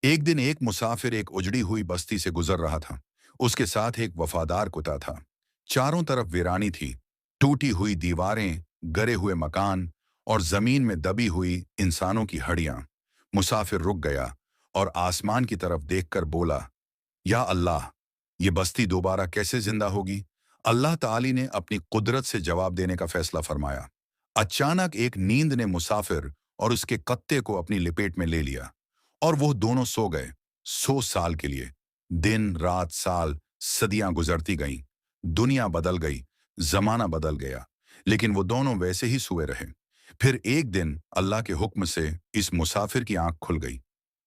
एक दिन एक मुसाफिर एक उजड़ी हुई बस्ती से गुजर रहा था। उसके साथ एक वफादार कुत्ता था। चारों तरफ वीरानी थी, टूटी हुई दीवारें, गरे हुए मकान और जमीन में दबी हुई इंसानों की हड्डियां। मुसाफिर रुक गया और आसमान की तरफ देखकर बोला, या अल्लाह, ये बस्ती दोबारा कैसे जिंदा होगी? अल्लाह ताली ने अपनी कुदरत से जवाब देने का फैसला फरमाया। अचानक एक नींद ने मुसाफिर और उसके कत्ते को अपनी लपेट में ले लिया और वो दोनों सो गए, 100 साल के लिए। दिन रात साल सदियां गुजरती गईं, दुनिया बदल गई, जमाना बदल गया, लेकिन वो दोनों वैसे ही सोए रहे। फिर एक दिन अल्लाह के हुक्म से इस मुसाफिर की आंख खुल गई।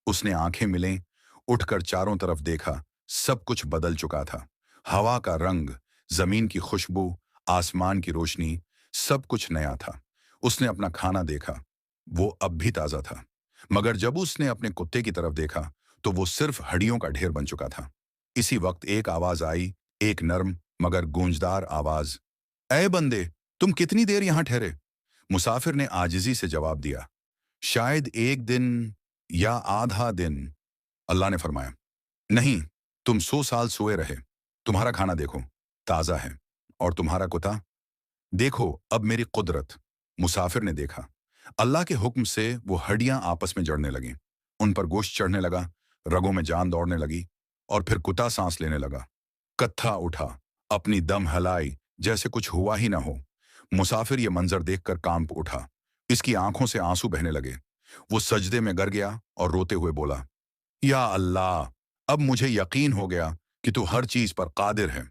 उसने आंखें मिलें, उठकर चारों तरफ देखा। सब कुछ बदल चुका था। हवा का रंग, जमीन की खुशबू, आसमान की रोशनी, सब कुछ नया था। उसने अपना खाना देखा, वो अब भी ताजा था। मगर जब उसने अपने कुत्ते की तरफ देखा तो वो सिर्फ हड्डियों का ढेर बन चुका था। इसी वक्त एक आवाज आई, एक नर्म मगर गूंजदार आवाज, ऐ बंदे, तुम कितनी देर यहां ठहरे? मुसाफिर ने आजिजी से जवाब दिया, शायद एक दिन या आधा दिन। अल्लाह ने फरमाया, नहीं, तुम 100 साल सोए रहे। तुम्हारा खाना देखो, ताजा है। और तुम्हारा कुत्ता, देखो अब मेरी कुदरत। मुसाफिर ने देखा, अल्लाह के हुक्म से वो हड्डियां आपस में जड़ने लगीं। उन पर गोश्त चढ़ने लगा, रगों में जान दौड़ने लगी। और फिर कुत्ता सांस लेने लगा। कत्था उठा, अपनी दम हलाई, जैसे कुछ हुआ ही ना हो। मुसाफिर ये मंजर देखकर कांप उठा। इसकी आंखों से आंसू बहने लगे। वो सजदे में गिर गया और रोते हुए बोला, या अल्लाह, अब मुझे यकीन हो गया कि तू हर चीज पर कादिर है।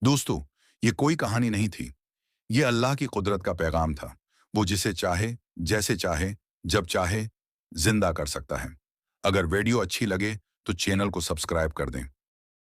दोस्तों, ये कोई कहानी नहीं थी, ये अल्लाह की कुदरत का पैगाम था। वो जिसे चाहे, जैसे चाहे, जब चाहे जिंदा कर सकता है। अगर वीडियो अच्छी लगे तो चैनल को सब्सक्राइब कर दें।